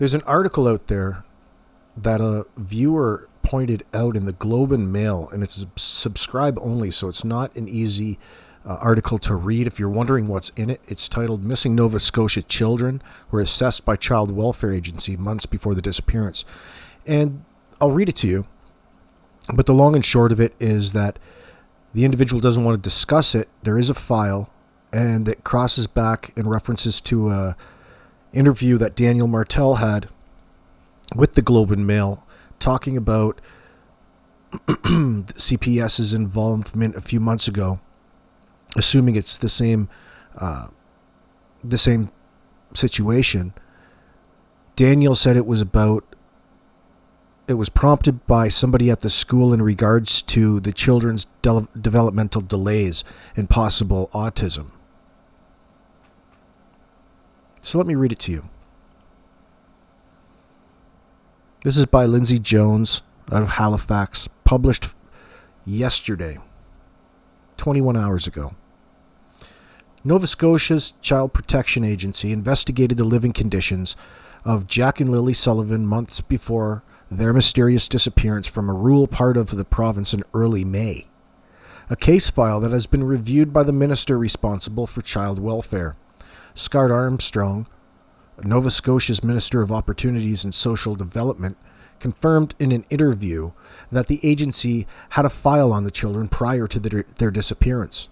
There's an article out there that a viewer pointed out in the Globe and Mail, and it's subscribe only, so it's not an easy article to read. If you're wondering what's in it, it's titled Missing Nova Scotia Children Were Assessed by Child Welfare Agency Months Before the Disappearance. And I'll read it to you, but the long and short of it is that the individual doesn't want to discuss it. There is a file, and it crosses back in references to a interview that Daniel Martell had with the Globe and Mail, talking about CPS's involvement a few months ago, assuming it's the same situation. Daniel said it was prompted by somebody at the school in regards to the children's developmental delays and possible autism. So let me read it to you. This is by Lindsay Jones out of Halifax, published yesterday, 21 hours ago. Nova Scotia's Child Protection Agency investigated the living conditions of Jack and Lilly Sullivan months before their mysterious disappearance from a rural part of the province in early May. A case file that has been reviewed by the minister responsible for child welfare, Scott Armstrong, Nova Scotia's Minister of Opportunities and Social Development, confirmed in an interview that the agency had a file on the children prior to their disappearance,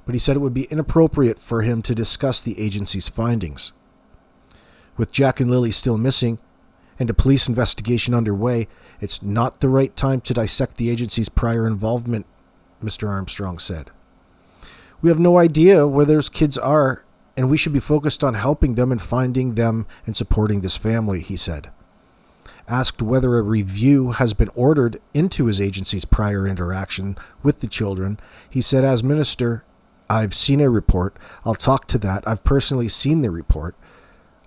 but he said it would be inappropriate for him to discuss the agency's findings. With Jack and Lilly still missing and a police investigation underway, it's not the right time to dissect the agency's prior involvement, Mr. Armstrong said. We have no idea where those kids are, and we should be focused on helping them and finding them and supporting this family, he said. Asked whether a review has been ordered into his agency's prior interaction with the children, he said, as minister, I've seen a report. I'll talk to that. I've personally seen the report.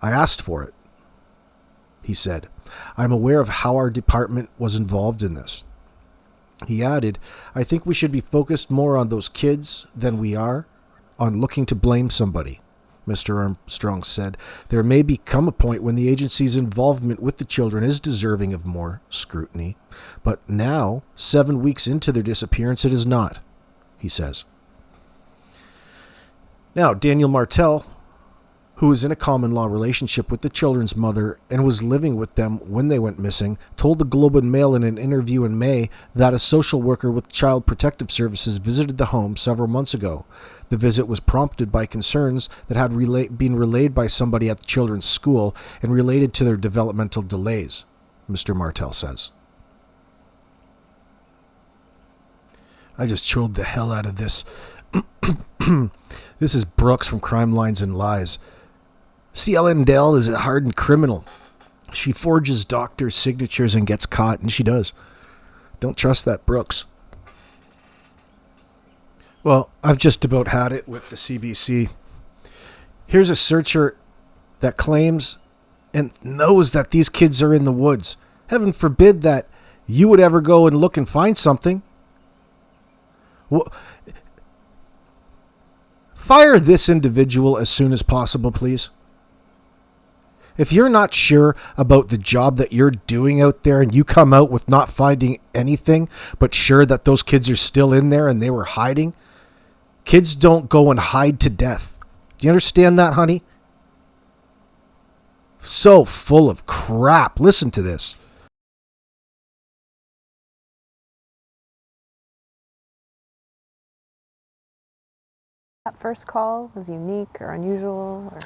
I asked for it, he said. I'm aware of how our department was involved in this. He added, I think we should be focused more on those kids than we are on looking to blame somebody. Mr. Armstrong said, there may become a point when the agency's involvement with the children is deserving of more scrutiny, but now, 7 weeks into their disappearance, it is not, he says. Now, Daniel Martell, who is in a common law relationship with the children's mother and was living with them when they went missing, told the Globe and Mail in an interview in May that a social worker with Child Protective Services visited the home several months ago. The visit was prompted by concerns that had been relayed by somebody at the children's school and related to their developmental delays, Mr. Martell says. I just chilled the hell out of this. This is Brooks from Crime Lines and Lies. C. Ellen Dell is a hardened criminal. She forges doctors' signatures and gets caught, and she does. Don't trust that Brooks. Well, I've just about had it with the CBC. Here's a searcher that claims and knows that these kids are in the woods. Heaven forbid that you would ever go and look and find something. Fire this individual as soon as possible, please. If you're not sure about the job that you're doing out there and you come out with not finding anything, but sure that those kids are still in there and they were hiding, kids don't go and hide to death. Do you understand that, honey? So full of crap. Listen to this. That first call was unique or unusual?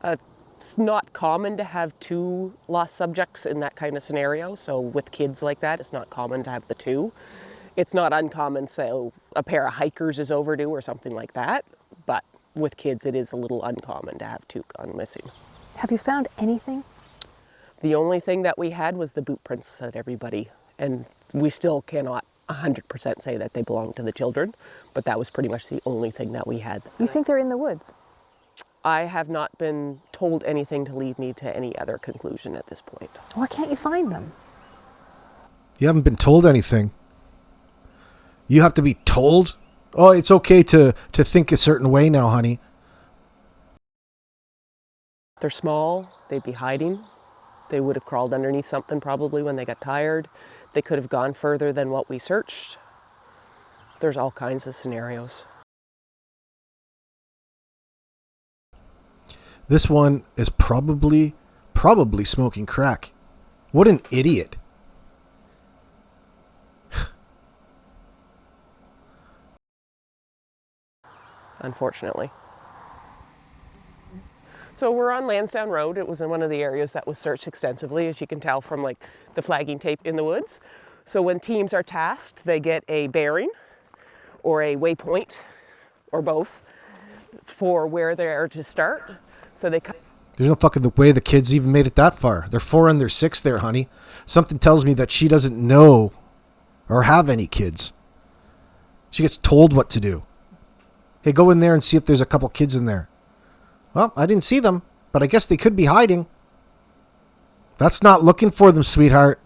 It's not common to have two lost subjects in that kind of scenario. So with kids like that, it's not common to have the two. It's not uncommon, so a pair of hikers is overdue or something like that. But with kids, it is a little uncommon to have two gone missing. Have you found anything? The only thing that we had was the boot prints that everybody, and we still cannot 100% say that they belong to the children, but that was pretty much the only thing that we had. You think they're in the woods? I have not been told anything to lead me to any other conclusion at this point. Why can't you find them? You haven't been told anything. You have to be told? Oh, it's okay to think a certain way now, honey. They're small, they'd be hiding. They would have crawled underneath something probably when they got tired. They could have gone further than what we searched. There's all kinds of scenarios. This one is probably smoking crack. What an idiot. Unfortunately. So we're on Lansdowne Road. It was in one of the areas that was searched extensively, as you can tell from like the flagging tape in the woods. So when teams are tasked, they get a bearing or a waypoint or both for where they are to start. So they come. There's no fucking way the kids even made it that far. They're 4 and they're 6 there, honey. Something tells me that she doesn't know or have any kids. She gets told what to do. Hey, go in there and see if there's a couple kids in there. Well, I didn't see them, but I guess they could be hiding. That's not looking for them, sweetheart.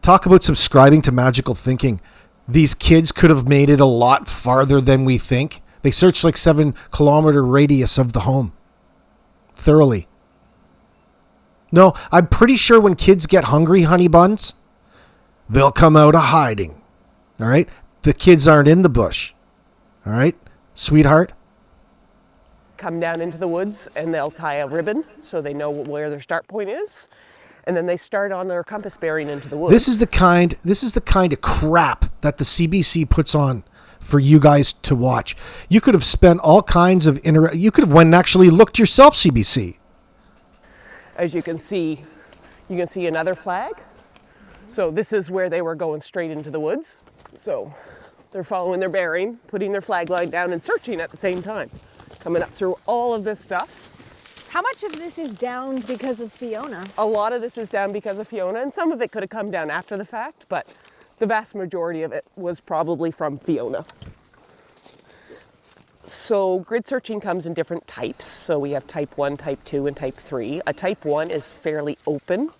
Talk about subscribing to magical thinking. These kids could have made it a lot farther than we think. They searched like 7-kilometer radius of the home. Thoroughly. No, I'm pretty sure when kids get hungry, honey buns, they'll come out of hiding. All right? The kids aren't in the bush. All right? Sweetheart? Come down into the woods and they'll tie a ribbon so they know where their start point is. And then they start on their compass bearing into the woods. This is the kind of crap that the CBC puts on for you guys to watch. You could have spent all kinds of you could have went and actually looked yourself, CBC. As you can see another flag. So this is where they were going straight into the woods. So they're following their bearing, putting their flag line down and searching at the same time. Coming up through all of this stuff. How much of this is down because of Fiona? A lot of this is down because of Fiona, and some of it could have come down after the fact, but the vast majority of it was probably from Fiona. So grid searching comes in different types. So we have type 1, type 2, and type 3. A type 1 is fairly open.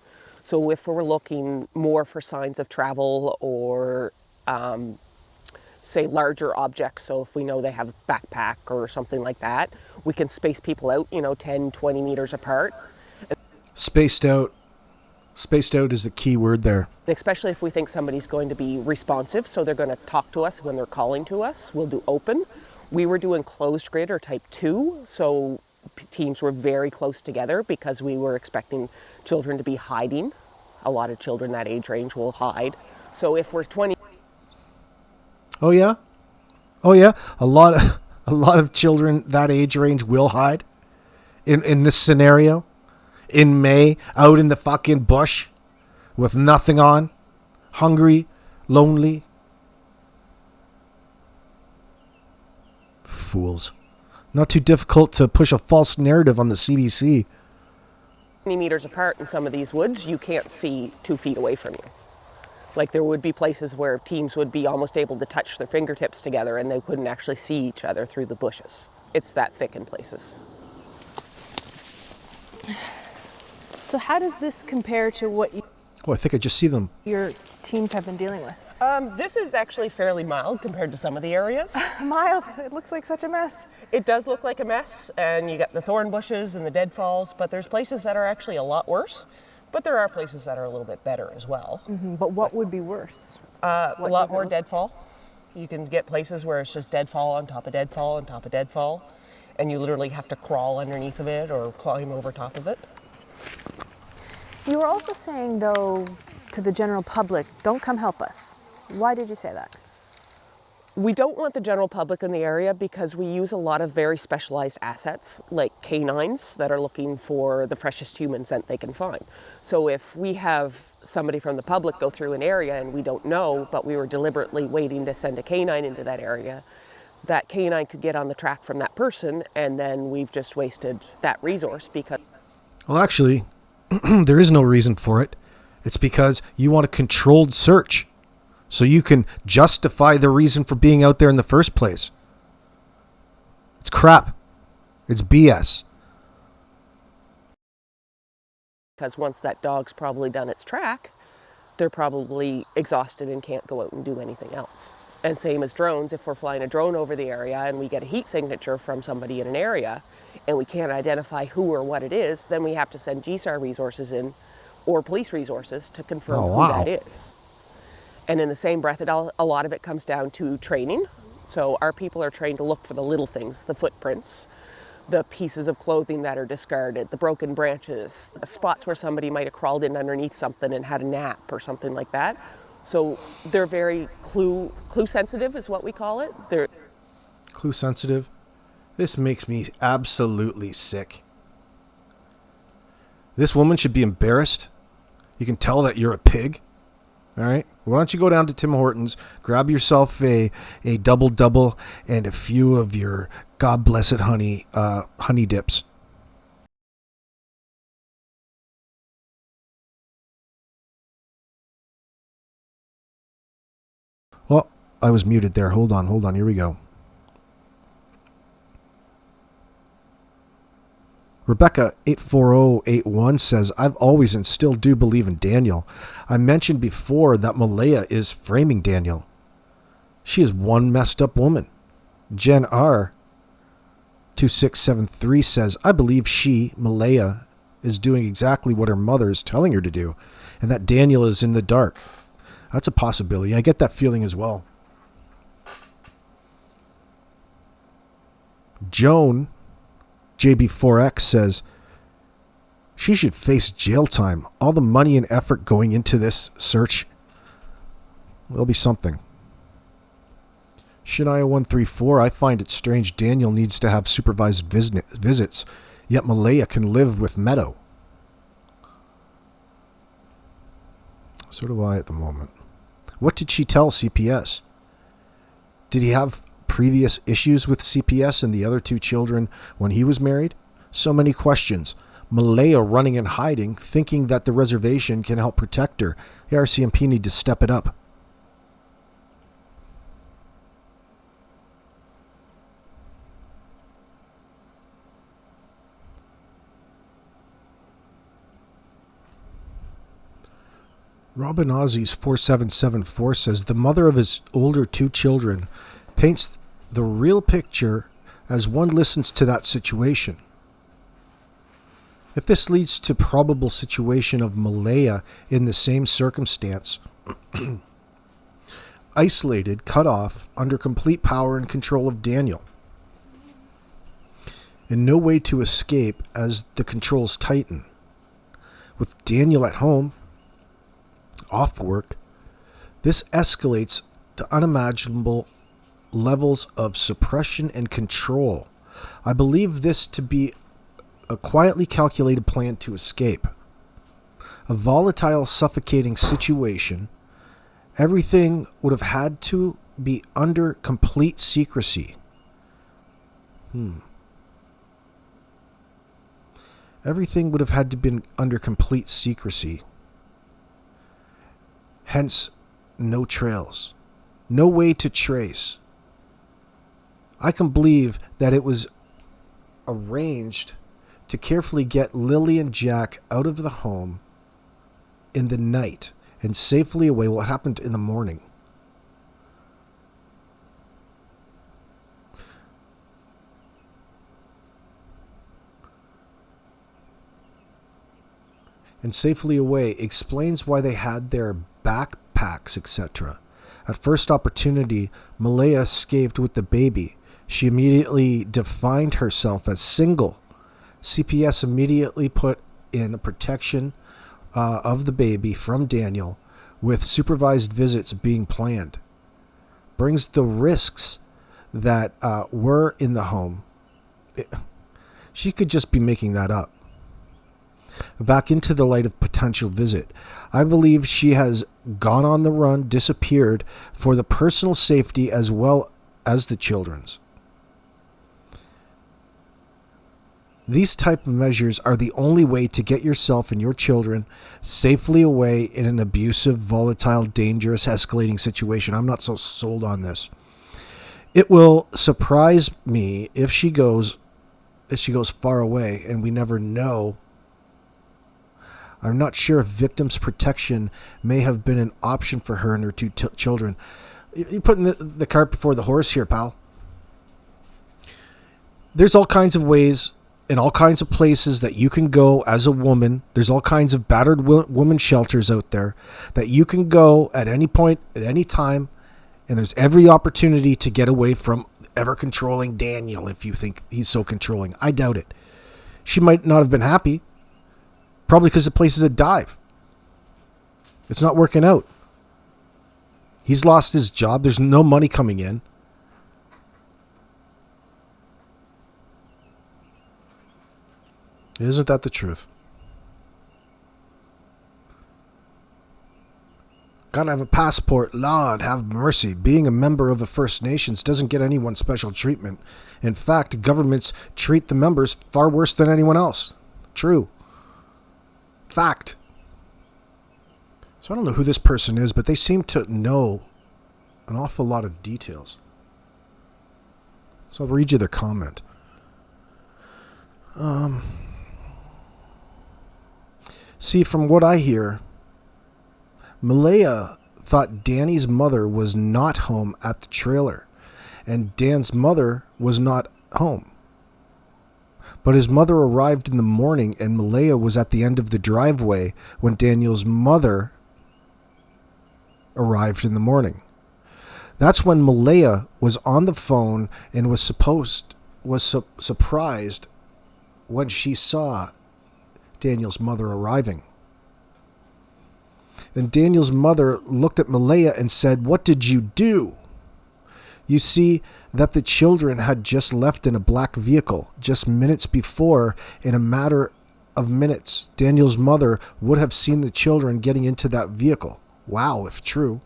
So if we're looking more for signs of travel or say larger objects, so if we know they have a backpack or something like that, we can space people out, 10, 20 meters apart. Spaced out is the key word there. Especially if we think somebody's going to be responsive, so they're going to talk to us when they're calling to us. We'll do open. We were doing closed grid or type 2, so teams were very close together because we were expecting children to be hiding. A lot of children that age range will hide. So if we're 20... Oh yeah? A lot of children that age range will hide in this scenario. In May, out in the fucking bush with nothing on, hungry, lonely. Fools. Not too difficult to push a false narrative on the CBC. 20 meters apart in some of these woods, you can't see 2 feet away from you. Like there would be places where teams would be almost able to touch their fingertips together and they couldn't actually see each other through the bushes. It's that thick in places. So how does this compare to what Oh, I think I just see them. your teams have been dealing with? This is actually fairly mild compared to some of the areas. Mild. It looks like such a mess. It does look like a mess, and you got the thorn bushes and the deadfalls, but there's places that are actually a lot worse. But there are places that are a little bit better as well. Mm-hmm. But what would be worse? A lot more deadfall. You can get places where it's just deadfall on top of deadfall on top of deadfall, and you literally have to crawl underneath of it or climb over top of it. You were also saying, though, to the general public, don't come help us. Why did you say that? We don't want the general public in the area because we use a lot of very specialized assets like canines that are looking for the freshest human scent they can find. So if we have somebody from the public go through an area and we don't know, but we were deliberately waiting to send a canine into that area, that canine could get on the track from that person and then we've just wasted that resource because... Well, actually, there is no reason for it. It's because you want a controlled search. So you can justify the reason for being out there in the first place. It's crap. It's BS. Because once that dog's probably done its track, they're probably exhausted and can't go out and do anything else. And same as drones, if we're flying a drone over the area and we get a heat signature from somebody in an area and we can't identify who or what it is, then we have to send GSAR resources in or police resources to confirm who that is. And in the same breath, a lot of it comes down to training. So our people are trained to look for the little things, the footprints, the pieces of clothing that are discarded, the broken branches, the spots where somebody might have crawled in underneath something and had a nap or something like that. So they're very clue sensitive is what we call it. They're clue sensitive. This makes me absolutely sick. This woman should be embarrassed. You can tell that you're a pig. All right. Why don't you go down to Tim Hortons, grab yourself a double and a few of your God blessed honey dips. Well, I was muted there. Hold on. Here we go. Rebecca 84081 says, I've always and still do believe in Daniel. I mentioned before that Malaya is framing Daniel. She is one messed up woman. Jen R 2673 says, I believe she, Malaya, is doing exactly what her mother is telling her to do, and that Daniel is in the dark. That's a possibility. I get that feeling as well. Joan, JB4X, says, she should face jail time. All the money and effort going into this search will be something. Shania134, I find it strange Daniel needs to have supervised visits, yet Malaya can live with Meadow. So do I at the moment. What did she tell CPS? Did he have previous issues with CPS and the other two children when he was married? So many questions. Malaya running and hiding, thinking that the reservation can help protect her. The RCMP need to step it up. Robin Ozzy's 4774 says the mother of his older two children paints the real picture as one listens to that situation. If this leads to probable situation of Malaya in the same circumstance, isolated, cut off, under complete power and control of Daniel, and no way to escape as the controls tighten. With Daniel at home, off work, this escalates to unimaginable levels of suppression and control. I believe this to be a quietly calculated plan to escape. A volatile, suffocating situation. Everything would have had to be under complete secrecy. Everything would have had to be under complete secrecy. Hence, no trails. No way to trace. I can believe that it was arranged to carefully get Lily and Jack out of the home in the night and safely away. What happened in the morning? And safely away explains why they had their backpacks, etc. At first opportunity, Malaya escaped with the baby. She immediately defined herself as single. CPS immediately put in a protection of the baby from Daniel, with supervised visits being planned. Brings the risks that were in the home. She could just be making that up. Back into the light of potential visit. I believe she has gone on the run, disappeared for the personal safety as well as the children's. These type of measures are the only way to get yourself and your children safely away in an abusive, volatile, dangerous, escalating situation. I'm not so sold on this. It will surprise me if she goes far away and we never know. I'm not sure if victims' protection may have been an option for her and her two children. You're putting the cart before the horse here, pal. There's all kinds of ways and all kinds of places that you can go as a woman. There's all kinds of battered woman shelters out there that you can go at any point, at any time, and there's every opportunity to get away from ever-controlling Daniel if you think he's so controlling. I doubt it. She might not have been happy, probably because the place is a dive. It's not working out. He's lost his job. There's no money coming in. Isn't that the truth? Gotta have a passport. Lord, have mercy. Being a member of the First Nations doesn't get anyone special treatment. In fact, governments treat the members far worse than anyone else. True. Fact. So I don't know who this person is, but they seem to know an awful lot of details. So I'll read you their comment. See, from what I hear, Malaya thought Danny's mother was not home at the trailer, and Dan's mother was not home. But his mother arrived in the morning, and Malaya was at the end of the driveway when Daniel's mother arrived in the morning. That's when Malaya was on the phone and was surprised when she saw Daniel's mother arriving. Then Daniel's mother looked at Malaya and said, "What did you do?" You see that the children had just left in a black vehicle just minutes before. In a matter of minutes, Daniel's mother would have seen the children getting into that vehicle. Wow, if true.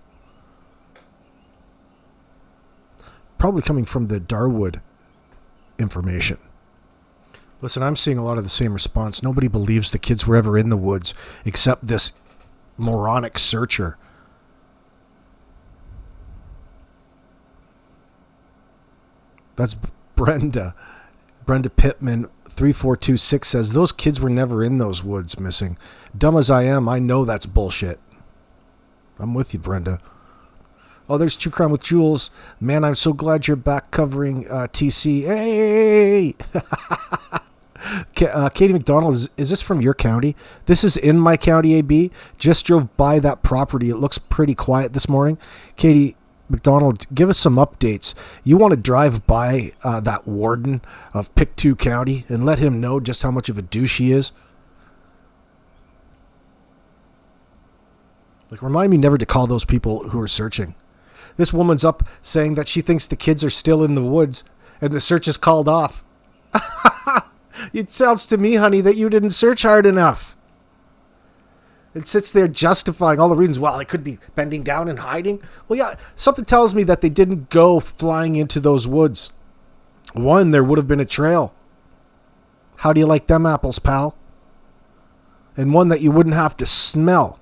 Probably coming from the Darwood information. Listen, I'm seeing a lot of the same response. Nobody believes the kids were ever in the woods except this moronic searcher. That's Brenda. Brenda Pittman 3426 says, those kids were never in those woods missing. Dumb as I am, I know that's bullshit. I'm with you, Brenda. Oh, there's True Crime with Jules. Man, I'm so glad you're back covering TC. Hey! Katie McDonald, is this from your county? This is in my county, AB. Just drove by that property. It looks pretty quiet this morning. Katie McDonald, give us some updates. You want to drive by that warden of Pictou County and let him know just how much of a douche he is? Like, remind me never to call those people who are searching. This woman's up saying that she thinks the kids are still in the woods and the search is called off. It sounds to me, honey, that you didn't search hard enough. It sits there justifying all the reasons. Well, I could be bending down and hiding. Well, yeah, something tells me that they didn't go flying into those woods. One, there would have been a trail. How do you like them apples, pal? And one that you wouldn't have to smell.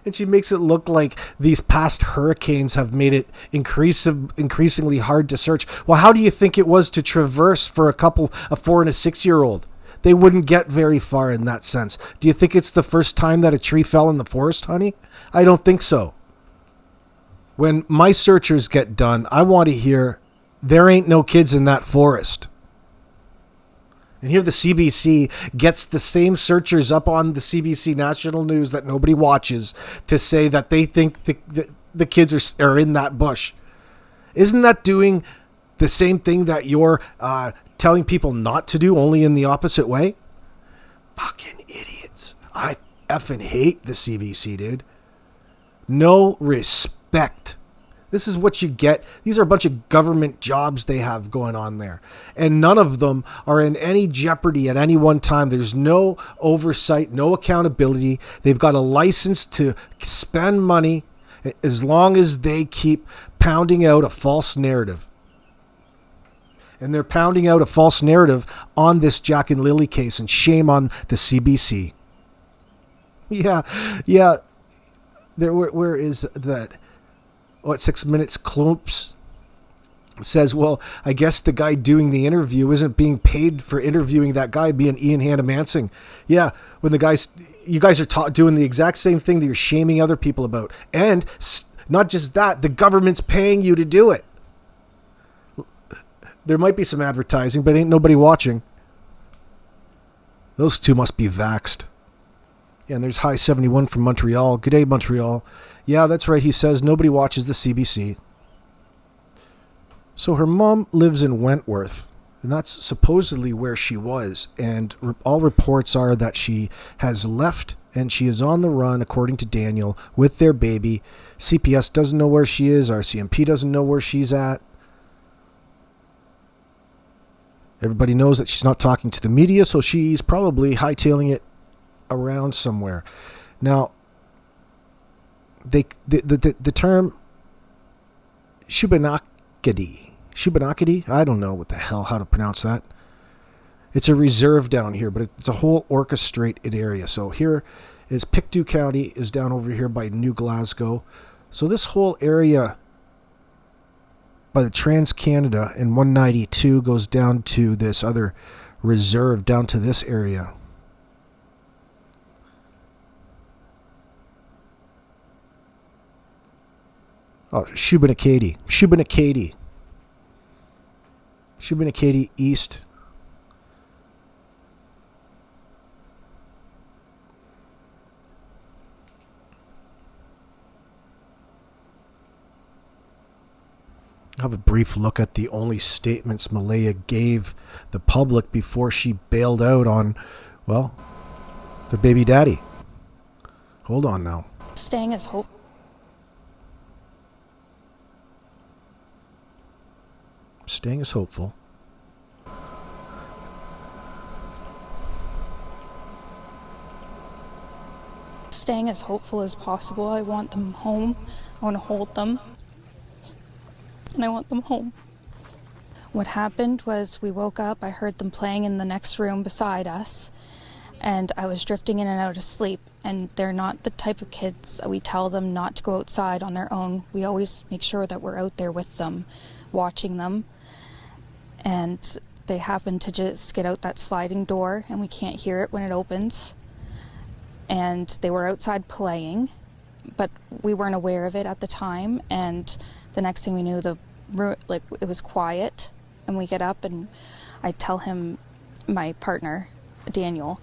And she makes it look like these past hurricanes have made it increasingly hard to search. Well, how do you think it was to traverse for a 4 and a 6-year-old? They wouldn't get very far in that sense. Do you think it's the first time that a tree fell in the forest, honey? I don't think so. When my searchers get done, I want to hear, there ain't no kids in that forest. And here the CBC gets the same searchers up on the CBC national news that nobody watches to say that they think the kids are in that bush. Isn't that doing the same thing that you're telling people not to do, only in the opposite way? Fucking idiots. I effing hate the CBC, dude. No respect. This is what you get. These are a bunch of government jobs they have going on there. And none of them are in any jeopardy at any one time. There's no oversight, no accountability. They've got a license to spend money as long as they keep pounding out a false narrative. And they're pounding out a false narrative on this Jack and Lilly case, and shame on the CBC. Yeah. Where is that? 6 Minutes Klumps says, well, I guess the guy doing the interview isn't being paid for interviewing that guy, being Ian Hannah-Mansing. Yeah, when you guys are doing the exact same thing that you're shaming other people about. And Not just that, the government's paying you to do it. There might be some advertising, but ain't nobody watching. Those two must be vaxxed. Yeah, and there's High 71 from Montreal. G'day, Montreal. Yeah, that's right, he says nobody watches the CBC. So her mom lives in Wentworth, and that's supposedly where she was. And all reports are that she has left and she is on the run, according to Daniel, with their baby. CPS doesn't know where she is. RCMP doesn't know where she's at. Everybody knows that she's not talking to the media, so she's probably hightailing it around somewhere. Now, the term Shubenacadie, I don't know what the hell, how to pronounce that. It's a reserve down here, but it's a whole orchestrated area. So here is Pictou County is down over here by New Glasgow. So this whole area by the Trans-Canada and 192 goes down to this other reserve, down to this area. Oh, Shubenacadie East. I'll have a brief look at the only statements Malaya gave the public before she bailed out on, well, their baby daddy. Hold on now. Staying as hope. Staying is hopeful. Staying as hopeful as possible. I want them home. I want to hold them. And I want them home. What happened was we woke up, I heard them playing in the next room beside us, and I was drifting in and out of sleep. And they're not the type of kids that we tell them not to go outside on their own. We always make sure that we're out there with them, watching them. And they happen to just get out that sliding door, and we can't hear it when it opens. And they were outside playing, but we weren't aware of it at the time. And the next thing we knew, it was quiet, and we get up, and I tell him, my partner, Daniel,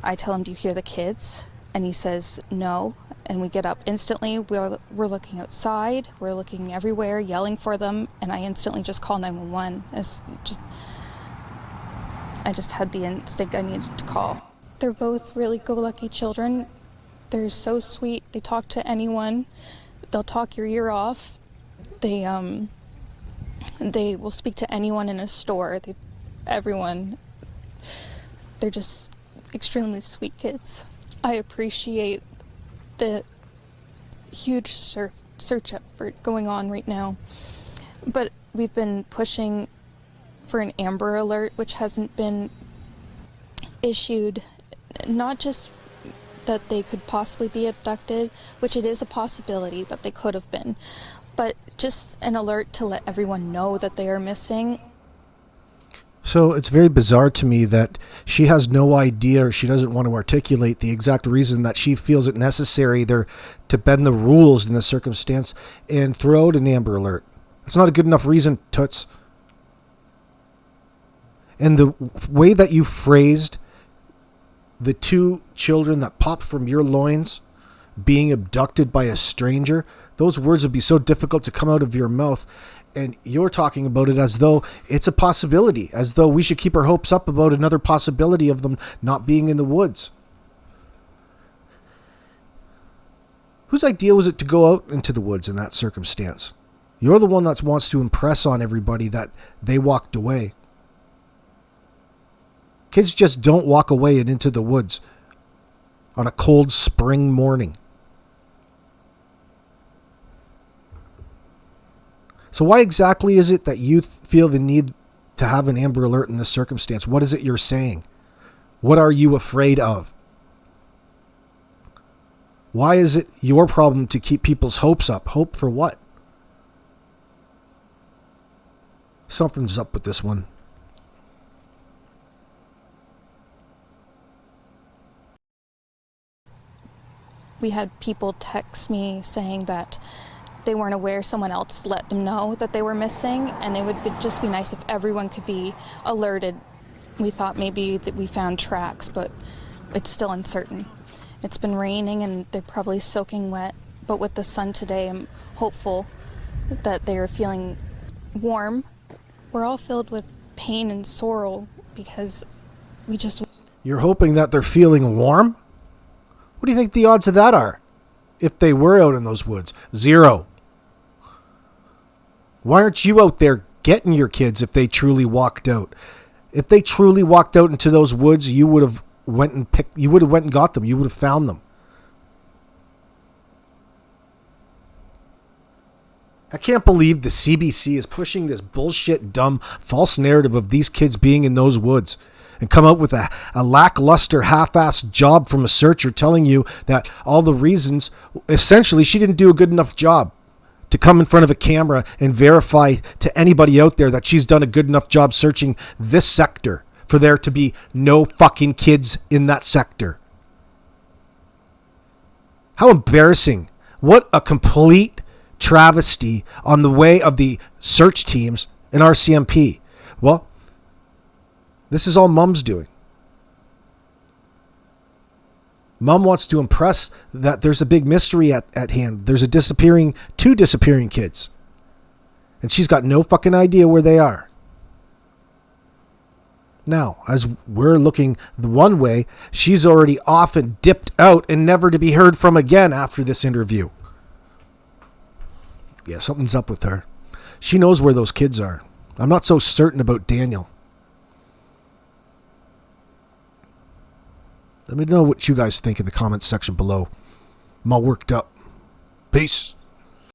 I tell him, "Do you hear the kids?" And he says, "No." And we get up instantly. We're looking outside. We're looking everywhere, yelling for them. And I instantly just call 911. I just had the instinct I needed to call. They're both really go-lucky children. They're so sweet. They talk to anyone. They'll talk your ear off. They will speak to anyone in a store. Everyone. They're just extremely sweet kids. I appreciate the huge search effort going on right now. But we've been pushing for an Amber Alert, which hasn't been issued. Not just that they could possibly be abducted, which it is a possibility that they could have been, but just an alert to let everyone know that they are missing. So it's very bizarre to me that she has no idea, or she doesn't want to articulate the exact reason that she feels it necessary there to bend the rules in this circumstance and throw out an Amber Alert. That's not a good enough reason, Toots. And the way that you phrased the two children that popped from your loins being abducted by a stranger, those words would be so difficult to come out of your mouth. And you're talking about it as though it's a possibility, as though we should keep our hopes up about another possibility of them not being in the woods. Whose idea was it to go out into the woods in that circumstance? You're the one that wants to impress on everybody that they walked away. Kids just don't walk away and into the woods on a cold spring morning. So why exactly is it that you feel the need to have an Amber Alert in this circumstance? What is it you're saying? What are you afraid of? Why is it your problem to keep people's hopes up? Hope for what? Something's up with this one. We had people text me saying that they weren't aware, someone else let them know that they were missing, and it would just be nice if everyone could be alerted. We thought maybe that we found tracks, but it's still uncertain. It's been raining and they're probably soaking wet, but with the sun today, I'm hopeful that they are feeling warm. We're all filled with pain and sorrow because we just... You're hoping that they're feeling warm? What do you think the odds of that are? If they were out in those woods? 0. Why aren't you out there getting your kids if they truly walked out? If they truly walked out into those woods, you would have went and got them. You would have found them. I can't believe the CBC is pushing this bullshit, dumb, false narrative of these kids being in those woods and come out with a lackluster, half-assed job from a searcher telling you that all the reasons, essentially, she didn't do a good enough job to come in front of a camera and verify to anybody out there that she's done a good enough job searching this sector for there to be no fucking kids in that sector. How embarrassing. What a complete travesty on the way of the search teams in RCMP. Well, this is all Mom's doing. Mom wants to impress that there's a big mystery at hand. There's two disappearing kids. And she's got no fucking idea where they are. Now, as we're looking the one way, she's already off and dipped out and never to be heard from again after this interview. Yeah, something's up with her. She knows where those kids are. I'm not so certain about Daniel. Let me know what you guys think in the comments section below. I'm all worked up. Peace.